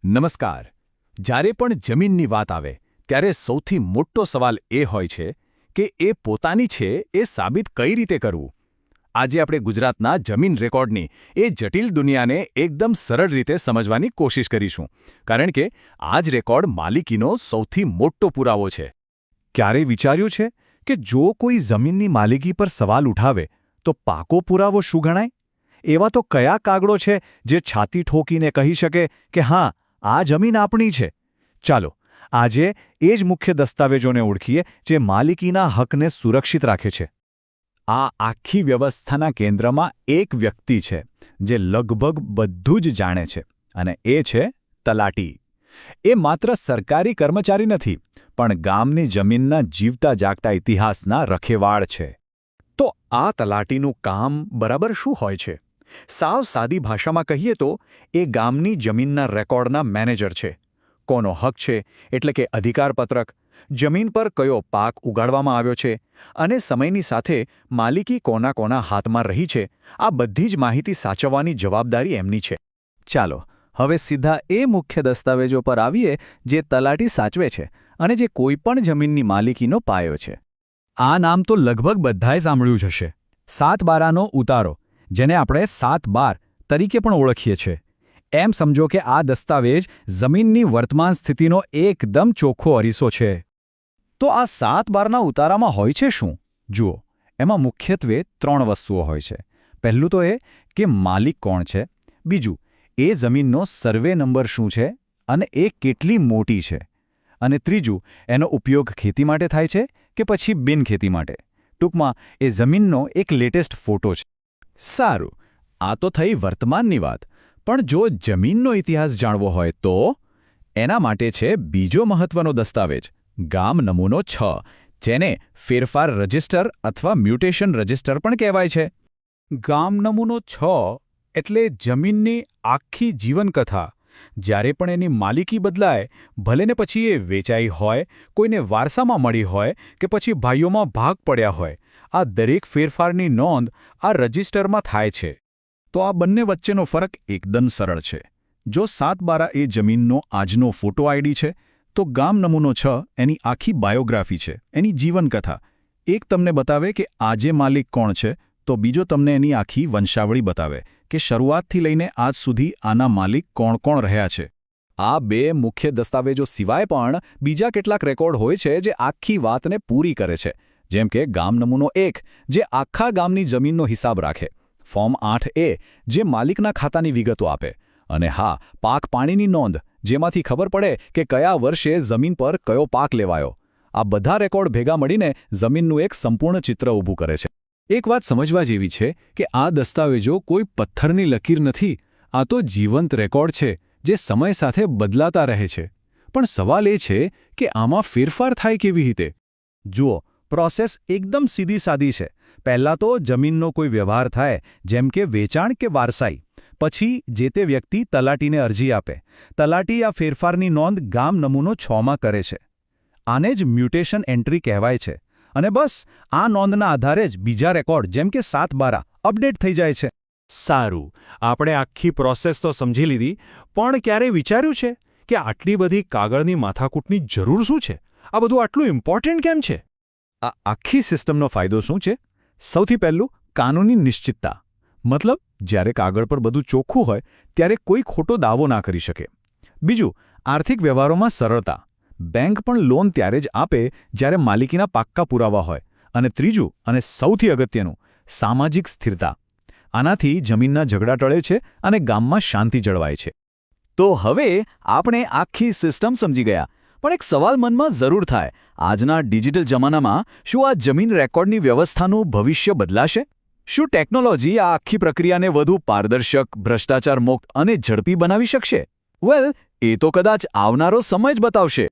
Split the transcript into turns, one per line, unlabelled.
નમસ્કાર. જ્યારે પણ જમીનની વાત આવે ત્યારે સૌથી મોટો સવાલ એ હોય છે કે એ પોતાની છે એ સાબિત કઈ રીતે કરવું. આજે આપણે ગુજરાતના જમીન રેકોર્ડની એ જટિલ દુનિયાને એકદમ સરળ રીતે સમજવાની કોશિશ કરીશું, કારણ કે આ જ રેકોર્ડ માલિકીનો સૌથી મોટો પુરાવો છે. ક્યારેય વિચાર્યું છે કે જો કોઈ જમીનની માલિકી પર સવાલ ઉઠાવે તો પાકો પુરાવો શું ગણાય? એવા તો કયા કાગળો છે જે છાતી ઠોકીને કહી શકે કે હા, આ જમીન આપણી છે? ચાલો આજે એ જ મુખ્ય દસ્તાવેજોને ઓળખીએ જે માલિકીના હકને સુરક્ષિત રાખે છે. આ આખી વ્યવસ્થાના કેન્દ્રમાં એક વ્યક્તિ છે જે લગભગ બધું જ જાણે છે, અને એ છે તલાટી. એ માત્ર સરકારી કર્મચારી નથી, પણ ગામની જમીનના જીવતા જાગતા ઇતિહાસના રખેવાળ છે. તો આ તલાટીનું કામ બરાબર શું હોય છે? સાવ સાદી ભાષામાં કહીએ તો એ ગામની જમીનના રેકોર્ડના મેનેજર છે. કોનો હક છે એટલે કે અધિકારપત્રક, જમીન પર કયો પાક ઉગાડવામાં આવ્યો છે અને સમયની સાથે માલિકી કોના કોના હાથમાં રહી છે, આ બધી જ માહિતી સાચવવાની જવાબદારી એમની છે. ચાલો હવે સીધા એ મુખ્ય દસ્તાવેજો પર આવીએ જે તલાટી સાચવે છે અને જે કોઈપણ જમીનની માલિકીનો પાયો છે. આ નામ તો લગભગ બધાએ સાંભળ્યું જ હશે. 7/12નો ઉતારો, જેને આપણે 7/12 તરીકે પણ ઓળખીએ છીએ. એમ સમજો કે આ દસ્તાવેજ જમીનની વર્તમાન સ્થિતિનો એકદમ ચોખ્ખો અરીસો છે. તો આ 7/12ના ઉતારામાં હોય છે શું? જુઓ, એમાં મુખ્યત્વે 3 વસ્તુઓ હોય છે. પહેલું તો એ કે માલિક કોણ છે, બીજું એ જમીનનો સર્વે નંબર શું છે અને એ કેટલી મોટી છે, અને ત્રીજું એનો ઉપયોગ ખેતી માટે થાય છે કે પછી બિનખેતી માટે. ટૂંકમાં એ જમીનનો એક લેટેસ્ટ ફોટો છે. સારું, આ તો થઈ વર્તમાનની વાત. પણ જો જમીનનો ઇતિહાસ જાણવો હોય તો એના માટે છે બીજો મહત્વનો દસ્તાવેજ, ગામ નમૂનો 6, જેને ફેરફાર રજિસ્ટર અથવા મ્યુટેશન રજિસ્ટર પણ કહેવાય છે. ગામ નમૂનો 6 એટલે જમીનની આખી જીવનકથા. જ્યારે પણ એની માલિકી બદલાય, ભલે ને પછી એ વેચાઈ હોય, કોઈને વારસામાં મળી હોય કે પછી ભાઈઓમાં ભાગ પડ્યા હોય, આ દરેક ફેરફારની નોંધ આ રજિસ્ટરમાં થાય છે. તો આ બંને વચ્ચેનો ફરક એકદમ સરળ છે. જો 7/12 એ જમીનનો આજનો ફોટો આઈડી છે, તો ગામ નમૂનો 6 એની આખી બાયોગ્રાફી છે, એની જીવનકથા. એક તમને બતાવે કે આજે માલિક કોણ છે, તો બીજો તમને એની આખી વંશાવળી બતાવે કે શરૂઆતથી લઈને આજ સુધી આના માલિક કોણ કોણ રહ્યા છે. આ બે મુખ્ય દસ્તાવેજો સિવાય પણ બીજા કેટલાક રેકોર્ડ હોય છે જે આખી વાતને પૂરી કરે છે. જેમ કે ગામ નમૂનો 1, જે આખા ગામની જમીનનો હિસાબ રાખે. ફોર્મ 8A, જે માલિકના ખાતાની વિગતો આપે. અને હા, પાક પાણીની નોંધ, જેમાંથી ખબર પડે કે કયા વર્ષે જમીન પર કયો પાક લેવાયો. આ બધા રેકોર્ડ ભેગા મળીને જમીનનું એક સંપૂર્ણ ચિત્ર ઊભું કરે છે. એક વાત સમજવા જેવી છે કે આ દસ્તાવેજો કોઈ પથ્થરની લકીર નથી. આ તો જીવંત રેકોર્ડ છે જે સમય સાથે બદલાતા રહે છે. પણ સવાલ એ છે કે આમાં ફેરફાર થાય કેવી રીતે? જુઓ, પ્રોસેસ એકદમ સીધી સાદી છે. પહેલાં તો જમીનનો કોઈ વ્યવહાર થાય, જેમ કે વેચાણ કે વારસાઈ. પછી જે તે વ્યક્તિ તલાટીને અરજી આપે. તલાટી આ ફેરફારની નોંધ ગામ નમૂનો 6માં કરે છે. આને જ મ્યુટેશન એન્ટ્રી કહેવાય છે. અને બસ આ નોંધના આધારે જ બીજા રેકોર્ડ જેમ કે 7/12 અપડેટ થઈ જાય છે. સારું, આપણે આખી પ્રોસેસ તો સમજી લીધી, પણ ક્યારેય વિચાર્યું છે કે આટલી બધી કાગળની માથાકૂટની જરૂર શું છે? આ બધું આટલું ઇમ્પોર્ટન્ટ કેમ છે? આ આખી સિસ્ટમનો ફાયદો શું છે? સૌથી પહેલું, કાનૂની નિશ્ચિતતા. મતલબ, જ્યારે કાગળ પર બધું ચોખ્ખું હોય ત્યારે કોઈ ખોટો દાવો ના કરી શકે. બીજું, આર્થિક વ્યવહારોમાં સરળતા. બેંક પણ લોન ત્યારે જ આપે જ્યારે માલિકીના પાક્કા પુરાવા હોય. અને ત્રીજું, અને સૌથી અગત્યનું, સામાજિક સ્થિરતા. આનાથી જમીનના ઝઘડા ટળે છે અને ગામમાં શાંતિ જળવાય છે. તો હવે આપણે આખી સિસ્ટમ સમજી ગયા. પણ એક સવાલ મનમાં જરૂર થાય, આજના ડિજિટલ જમાનામાં શું આ જમીન રેકોર્ડની વ્યવસ્થાનું ભવિષ્ય બદલાશે? શું ટેકનોલોજી આ આખી પ્રક્રિયાને વધુ પારદર્શક, ભ્રષ્ટાચાર મુક્ત અને ઝડપી બનાવી શકશે? વેલ, એ તો કદાચ આવનારો સમય જ બતાવશે.